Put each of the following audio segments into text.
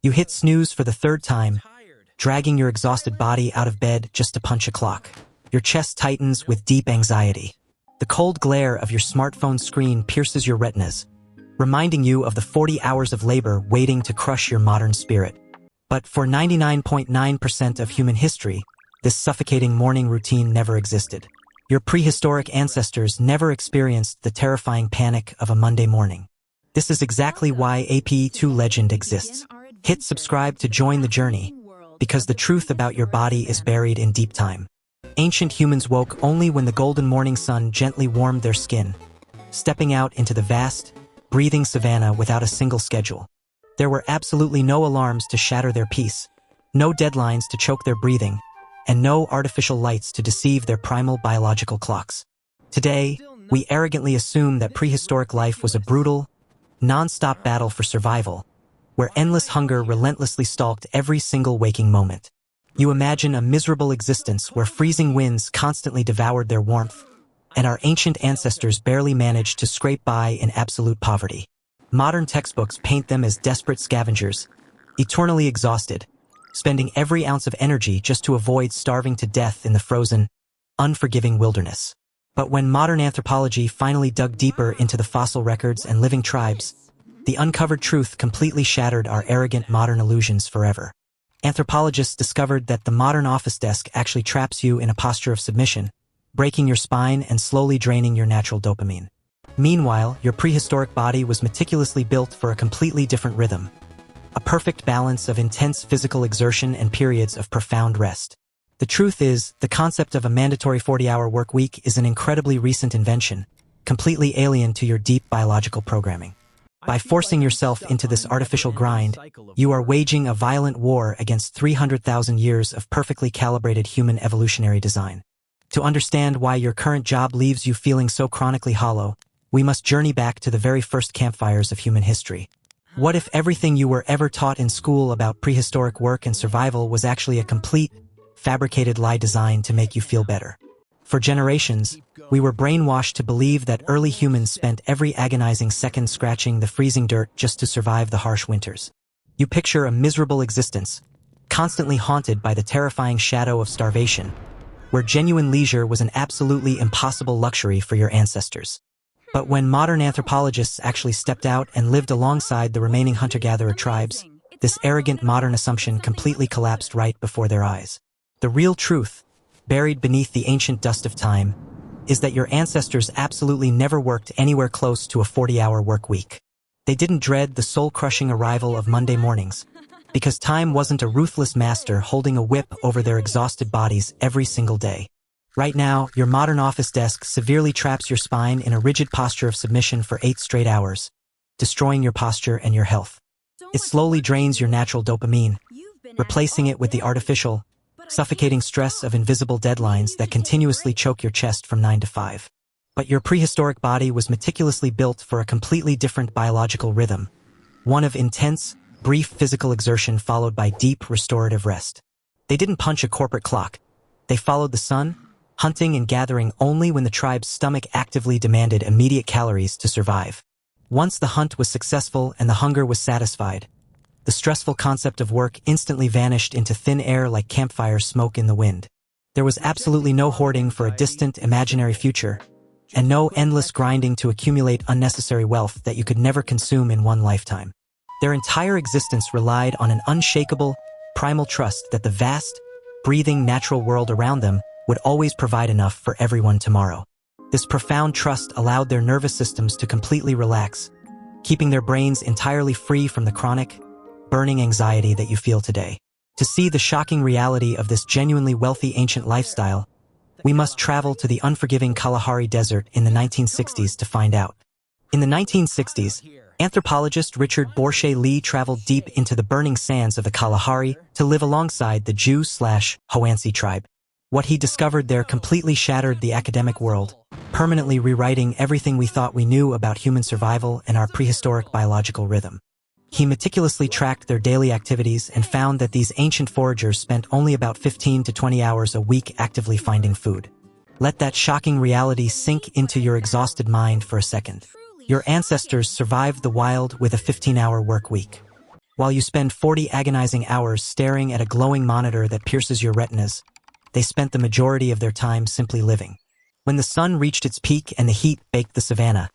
You hit snooze for the third time, dragging your exhausted body out of bed just to punch a clock. Your chest tightens with deep anxiety. The cold glare of your smartphone screen pierces your retinas, reminding you of the 40 hours of labor waiting to crush your modern spirit. But for 99.9% of human history, this suffocating morning routine never existed. Your prehistoric ancestors never experienced the terrifying panic of a Monday morning. This is exactly why APE2 Legend exists. Hit subscribe to join the journey, because the truth about your body is buried in deep time. Ancient humans woke only when the golden morning sun gently warmed their skin, stepping out into the vast, breathing savanna without a single schedule. There were absolutely no alarms to shatter their peace, no deadlines to choke their breathing, and no artificial lights to deceive their primal biological clocks. Today, we arrogantly assume that prehistoric life was a brutal, non-stop battle for survival, where endless hunger relentlessly stalked every single waking moment. You imagine a miserable existence where freezing winds constantly devoured their warmth, and our ancient ancestors barely managed to scrape by in absolute poverty. Modern textbooks paint them as desperate scavengers, eternally exhausted, spending every ounce of energy just to avoid starving to death in the frozen, unforgiving wilderness. But when modern anthropology finally dug deeper into the fossil records and living tribes, the uncovered truth completely shattered our arrogant modern illusions forever. Anthropologists discovered that the modern office desk actually traps you in a posture of submission, breaking your spine and slowly draining your natural dopamine. Meanwhile, your prehistoric body was meticulously built for a completely different rhythm, a perfect balance of intense physical exertion and periods of profound rest. The truth is, the concept of a mandatory 40-hour work week is an incredibly recent invention, completely alien to your deep biological programming. By forcing yourself into this artificial grind, you are waging a violent war against 300,000 years of perfectly calibrated human evolutionary design. To understand why your current job leaves you feeling so chronically hollow, we must journey back to the very first campfires of human history. What if everything you were ever taught in school about prehistoric work and survival was actually a complete, fabricated lie designed to make you feel better? For generations, we were brainwashed to believe that early humans spent every agonizing second scratching the freezing dirt just to survive the harsh winters. You picture a miserable existence, constantly haunted by the terrifying shadow of starvation, where genuine leisure was an absolutely impossible luxury for your ancestors. But when modern anthropologists actually stepped out and lived alongside the remaining hunter-gatherer tribes, this arrogant modern assumption completely collapsed right before their eyes. The real truth, buried beneath the ancient dust of time, is that your ancestors absolutely never worked anywhere close to a 40-hour work week. They didn't dread the soul-crushing arrival of Monday mornings, because time wasn't a ruthless master holding a whip over their exhausted bodies every single day. Right now, your modern office desk severely traps your spine in a rigid posture of submission for 8 straight hours, destroying your posture and your health. It slowly drains your natural dopamine, replacing it with the artificial, suffocating stress of invisible deadlines that continuously choke your chest from 9 to 5. But your prehistoric body was meticulously built for a completely different biological rhythm, one of intense, brief physical exertion followed by deep, restorative rest. They didn't punch a corporate clock. They followed the sun, hunting and gathering only when the tribe's stomach actively demanded immediate calories to survive. Once the hunt was successful and the hunger was satisfied, the stressful concept of work instantly vanished into thin air like campfire smoke in the wind. There was absolutely no hoarding for a distant, imaginary future, and no endless grinding to accumulate unnecessary wealth that you could never consume in one lifetime. Their entire existence relied on an unshakable, primal trust that the vast, breathing natural world around them would always provide enough for everyone tomorrow. This profound trust allowed their nervous systems to completely relax, keeping their brains entirely free from the chronic, burning anxiety that you feel today. To see the shocking reality of this genuinely wealthy ancient lifestyle, we must travel to the unforgiving Kalahari Desert in the 1960s to find out. In the 1960s, anthropologist Richard Borsche Lee traveled deep into the burning sands of the Kalahari to live alongside the Jew/Hoansi tribe. What he discovered there completely shattered the academic world, permanently rewriting everything we thought we knew about human survival and our prehistoric biological rhythm. He meticulously tracked their daily activities and found that these ancient foragers spent only about 15 to 20 hours a week actively finding food. Let that shocking reality sink into your exhausted mind for a second. Your ancestors survived the wild with a 15-hour work week. While you spend 40 agonizing hours staring at a glowing monitor that pierces your retinas, they spent the majority of their time simply living. When the sun reached its peak and the heat baked the savanna,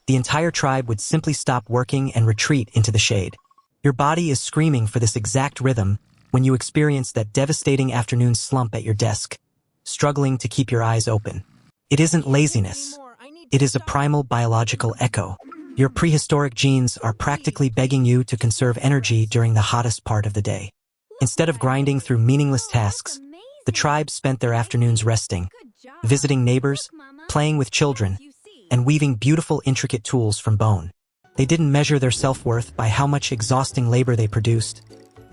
the entire tribe would simply stop working and retreat into the shade. Your body is screaming for this exact rhythm when you experience that devastating afternoon slump at your desk, struggling to keep your eyes open. It isn't laziness. It is a primal biological echo. Your prehistoric genes are practically begging you to conserve energy during the hottest part of the day. Instead of grinding through meaningless tasks, the tribe spent their afternoons resting, visiting neighbors, playing with children, and weaving beautiful, intricate tools from bone. They didn't measure their self-worth by how much exhausting labor they produced,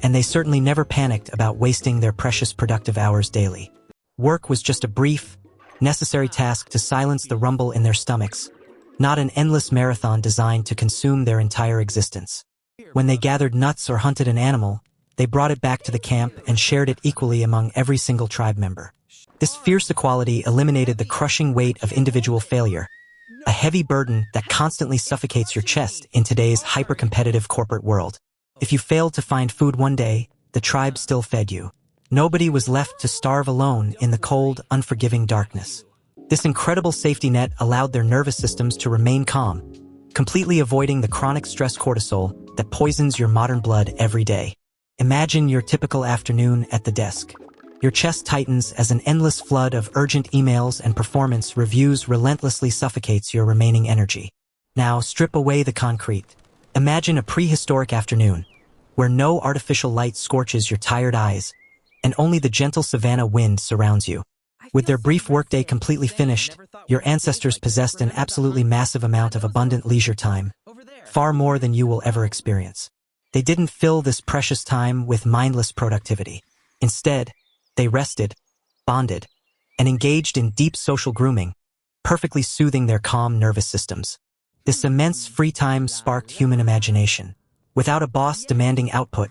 and they certainly never panicked about wasting their precious productive hours daily. Work was just a brief, necessary task to silence the rumble in their stomachs, not an endless marathon designed to consume their entire existence. When they gathered nuts or hunted an animal, they brought it back to the camp and shared it equally among every single tribe member. This fierce equality eliminated the crushing weight of individual failure, a heavy burden that constantly suffocates your chest in today's hyper-competitive corporate world. If you failed to find food one day, the tribe still fed you. Nobody was left to starve alone in the cold, unforgiving darkness. This incredible safety net allowed their nervous systems to remain calm, completely avoiding the chronic stress cortisol that poisons your modern blood every day. Imagine your typical afternoon at the desk. Your chest tightens as an endless flood of urgent emails and performance reviews relentlessly suffocates your remaining energy. Now strip away the concrete. Imagine a prehistoric afternoon, where no artificial light scorches your tired eyes, and only the gentle savanna wind surrounds you. With their brief workday completely finished, your ancestors possessed an absolutely massive amount of abundant leisure time, far more than you will ever experience. They didn't fill this precious time with mindless productivity. Instead, they rested, bonded, and engaged in deep social grooming, perfectly soothing their calm nervous systems. This immense free time sparked human imagination. Without a boss demanding output,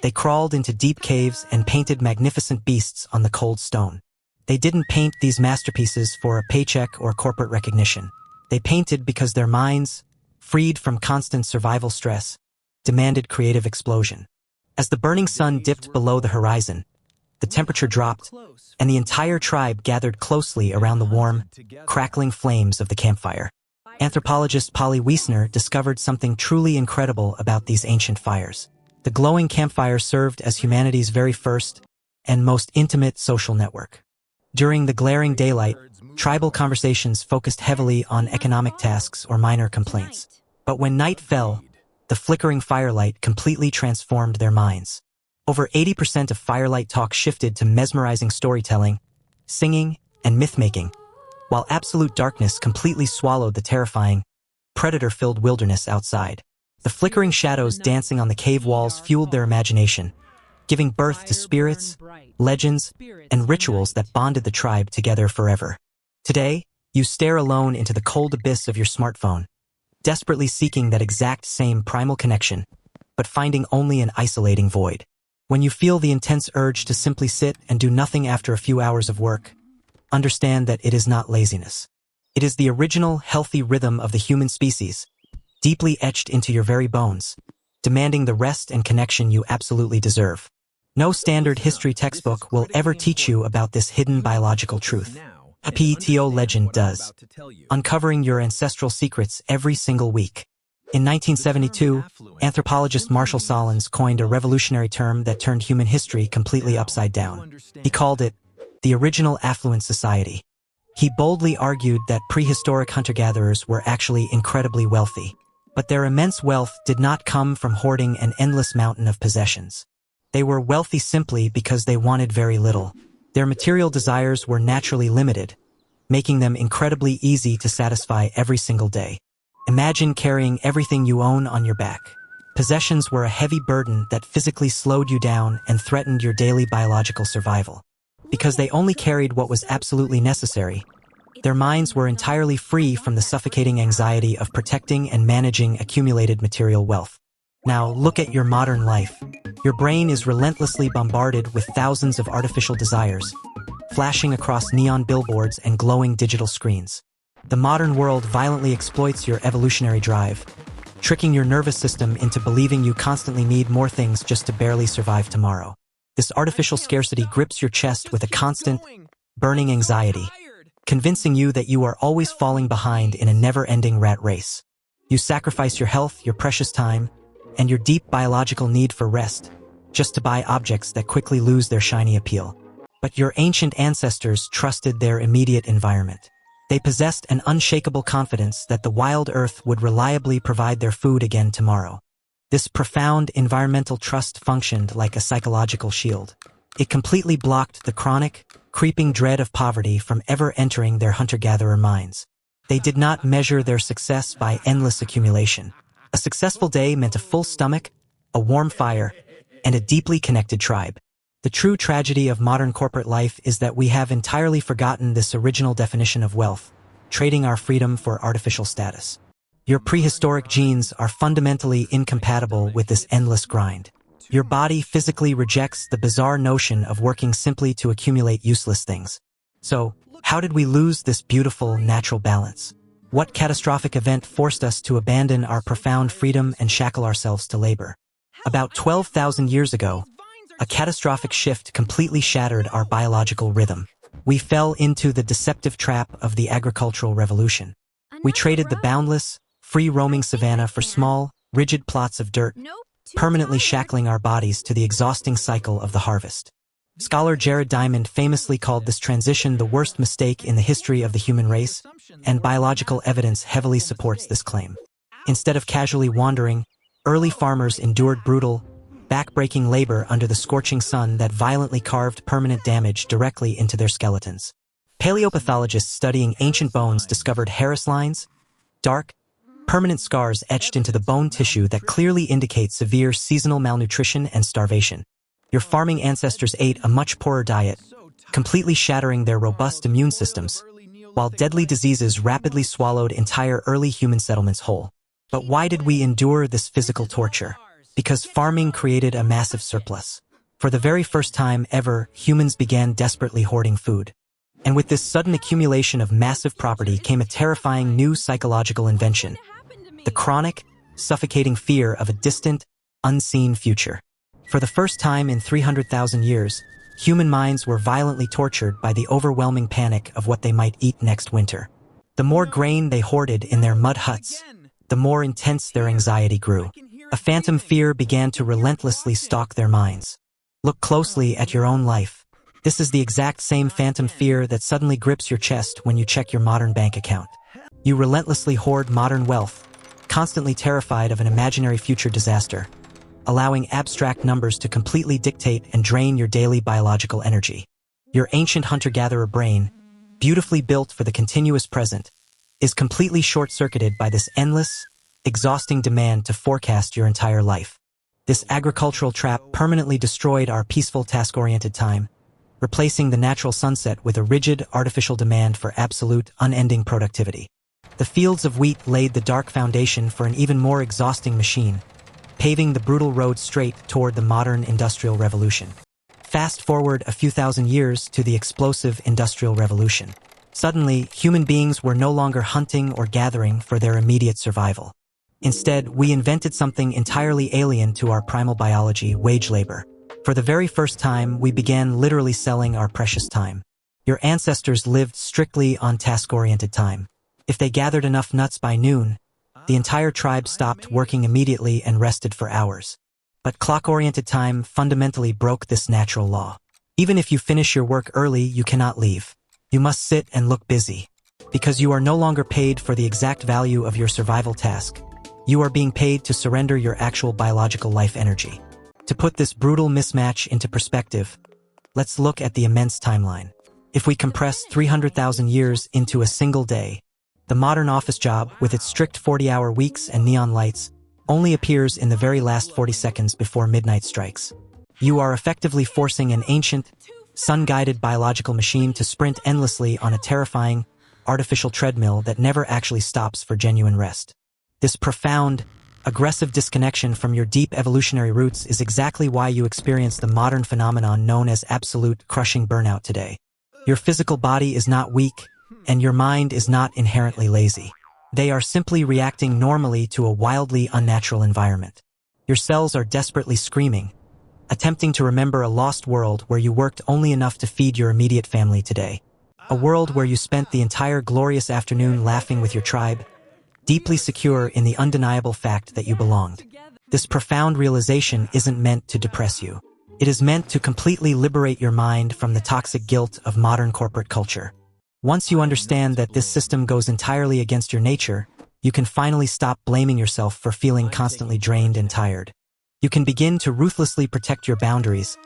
they crawled into deep caves and painted magnificent beasts on the cold stone. They didn't paint these masterpieces for a paycheck or corporate recognition. They painted because their minds, freed from constant survival stress, demanded creative explosion. As the burning sun dipped below the horizon, the temperature dropped, and the entire tribe gathered closely around the warm, crackling flames of the campfire. Anthropologist Polly Wiesner discovered something truly incredible about these ancient fires. The glowing campfire served as humanity's very first and most intimate social network. During the glaring daylight, tribal conversations focused heavily on economic tasks or minor complaints. But when night fell, the flickering firelight completely transformed their minds. Over 80% of firelight talk shifted to mesmerizing storytelling, singing, and myth-making, while absolute darkness completely swallowed the terrifying, predator-filled wilderness outside. The flickering shadows dancing on the cave walls fueled their imagination, giving birth to spirits, legends, and rituals that bonded the tribe together forever. Today, you stare alone into the cold abyss of your smartphone, desperately seeking that exact same primal connection, but finding only an isolating void. When you feel the intense urge to simply sit and do nothing after a few hours of work, understand that it is not laziness. It is the original, healthy rhythm of the human species, deeply etched into your very bones, demanding the rest and connection you absolutely deserve. No standard history textbook will ever teach you about this hidden biological truth. A PETO legend does, uncovering your ancestral secrets every single week. In 1972, anthropologist Marshall Solins coined a revolutionary term that turned human history completely upside down. He called it the original Affluent Society. He boldly argued that prehistoric hunter-gatherers were actually incredibly wealthy, but their immense wealth did not come from hoarding an endless mountain of possessions. They were wealthy simply because they wanted very little. Their material desires were naturally limited, making them incredibly easy to satisfy every single day. Imagine carrying everything you own on your back. Possessions were a heavy burden that physically slowed you down and threatened your daily biological survival. Because they only carried what was absolutely necessary, their minds were entirely free from the suffocating anxiety of protecting and managing accumulated material wealth. Now look at your modern life. Your brain is relentlessly bombarded with thousands of artificial desires, flashing across neon billboards and glowing digital screens. The modern world violently exploits your evolutionary drive, tricking your nervous system into believing you constantly need more things just to barely survive tomorrow. This artificial scarcity grips your chest with a constant, burning anxiety, convincing you that you are always falling behind in a never-ending rat race. You sacrifice your health, your precious time, and your deep biological need for rest, just to buy objects that quickly lose their shiny appeal. But your ancient ancestors trusted their immediate environment. They possessed an unshakable confidence that the wild earth would reliably provide their food again tomorrow. This profound environmental trust functioned like a psychological shield. It completely blocked the chronic, creeping dread of poverty from ever entering their hunter-gatherer minds. They did not measure their success by endless accumulation. A successful day meant a full stomach, a warm fire, and a deeply connected tribe. The true tragedy of modern corporate life is that we have entirely forgotten this original definition of wealth, trading our freedom for artificial status. Your prehistoric genes are fundamentally incompatible with this endless grind. Your body physically rejects the bizarre notion of working simply to accumulate useless things. So, how did we lose this beautiful, natural balance? What catastrophic event forced us to abandon our profound freedom and shackle ourselves to labor? About 12,000 years ago, a catastrophic shift completely shattered our biological rhythm. We fell into the deceptive trap of the agricultural revolution. We traded the boundless, free-roaming savanna for small, rigid plots of dirt, permanently shackling our bodies to the exhausting cycle of the harvest. Scholar Jared Diamond famously called this transition the worst mistake in the history of the human race, and biological evidence heavily supports this claim. Instead of casually wandering, early farmers endured brutal, back-breaking labor under the scorching sun that violently carved permanent damage directly into their skeletons. Paleopathologists studying ancient bones discovered Harris lines, dark, permanent scars etched into the bone tissue that clearly indicate severe seasonal malnutrition and starvation. Your farming ancestors ate a much poorer diet, completely shattering their robust immune systems, while deadly diseases rapidly swallowed entire early human settlements whole. But why did we endure this physical torture? Because farming created a massive surplus. For the very first time ever, humans began desperately hoarding food. And with this sudden accumulation of massive property came a terrifying new psychological invention: the chronic, suffocating fear of a distant, unseen future. For the first time in 300,000 years, human minds were violently tortured by the overwhelming panic of what they might eat next winter. The more grain they hoarded in their mud huts, the more intense their anxiety grew. A phantom fear began to relentlessly stalk their minds. Look closely at your own life. This is the exact same phantom fear that suddenly grips your chest when you check your modern bank account. You relentlessly hoard modern wealth, constantly terrified of an imaginary future disaster, allowing abstract numbers to completely dictate and drain your daily biological energy. Your ancient hunter-gatherer brain, beautifully built for the continuous present, is completely short-circuited by this endless, exhausting demand to forecast your entire life. This agricultural trap permanently destroyed our peaceful task-oriented time, replacing the natural sunset with a rigid, artificial demand for absolute, unending productivity. The fields of wheat laid the dark foundation for an even more exhausting machine, paving the brutal road straight toward the modern industrial revolution. Fast forward a few thousand years to the explosive industrial revolution. Suddenly, human beings were no longer hunting or gathering for their immediate survival. Instead, we invented something entirely alien to our primal biology: wage labor. For the very first time, we began literally selling our precious time. Your ancestors lived strictly on task-oriented time. If they gathered enough nuts by noon, the entire tribe stopped working immediately and rested for hours. But clock-oriented time fundamentally broke this natural law. Even if you finish your work early, you cannot leave. You must sit and look busy. Because you are no longer paid for the exact value of your survival task. You are being paid to surrender your actual biological life energy. To put this brutal mismatch into perspective, let's look at the immense timeline. If we compress 300,000 years into a single day, the modern office job, with its strict 40-hour weeks and neon lights, only appears in the very last 40 seconds before midnight strikes. You are effectively forcing an ancient, sun-guided biological machine to sprint endlessly on a terrifying, artificial treadmill that never actually stops for genuine rest. This profound, aggressive disconnection from your deep evolutionary roots is exactly why you experience the modern phenomenon known as absolute, crushing burnout today. Your physical body is not weak, and your mind is not inherently lazy. They are simply reacting normally to a wildly unnatural environment. Your cells are desperately screaming, attempting to remember a lost world where you worked only enough to feed your immediate family today. A world where you spent the entire glorious afternoon laughing with your tribe, deeply secure in the undeniable fact that you belonged. This profound realization isn't meant to depress you. It is meant to completely liberate your mind from the toxic guilt of modern corporate culture. Once you understand that this system goes entirely against your nature, you can finally stop blaming yourself for feeling constantly drained and tired. You can begin to ruthlessly protect your boundaries,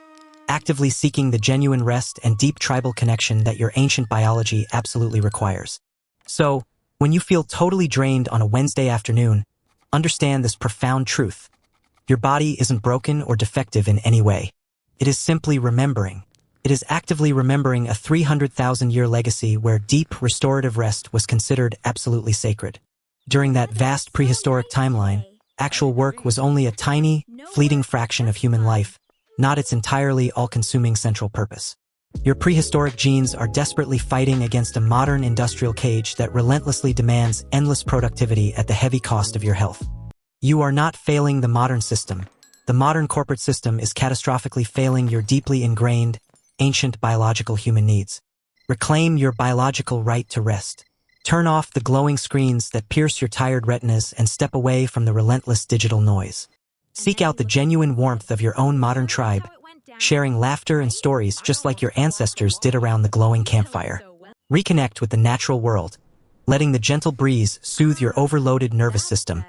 actively seeking the genuine rest and deep tribal connection that your ancient biology absolutely requires. So, when you feel totally drained on a Wednesday afternoon, understand this profound truth. Your body isn't broken or defective in any way. It is simply remembering. It is actively remembering a 300,000-year legacy where deep, restorative rest was considered absolutely sacred. During that vast prehistoric timeline, actual work was only a tiny, fleeting fraction of human life, not its entirely all-consuming central purpose. Your prehistoric genes are desperately fighting against a modern industrial cage that relentlessly demands endless productivity at the heavy cost of your health. You are not failing the modern system. The modern corporate system is catastrophically failing your deeply ingrained, ancient biological human needs. Reclaim your biological right to rest. Turn off the glowing screens that pierce your tired retinas and step away from the relentless digital noise. Seek out the genuine warmth of your own modern tribe, sharing laughter and stories just like your ancestors did around the glowing campfire. Reconnect with the natural world, letting the gentle breeze soothe your overloaded nervous system,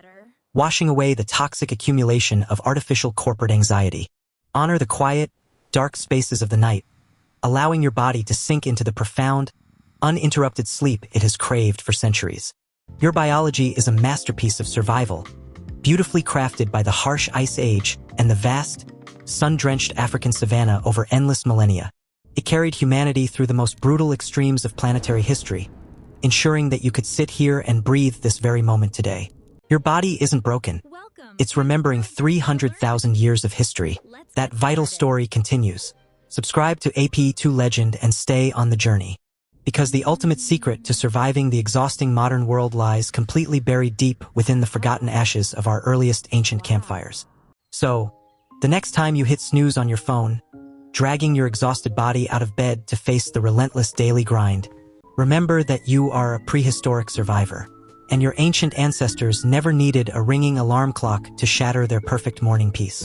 washing away the toxic accumulation of artificial corporate anxiety. Honor the quiet, dark spaces of the night, allowing your body to sink into the profound, uninterrupted sleep it has craved for centuries. Your biology is a masterpiece of survival, beautifully crafted by the harsh ice age and the vast, sun-drenched African savanna over endless millennia. It carried humanity through the most brutal extremes of planetary history, ensuring that you could sit here and breathe this very moment today. Your body isn't broken. It's remembering 300,000 years of history. That vital story continues. Subscribe to APE2 Legend and stay on the journey. Because the ultimate secret to surviving the exhausting modern world lies completely buried deep within the forgotten ashes of our earliest ancient campfires. So, the next time you hit snooze on your phone, dragging your exhausted body out of bed to face the relentless daily grind, remember that you are a prehistoric survivor, and your ancient ancestors never needed a ringing alarm clock to shatter their perfect morning peace.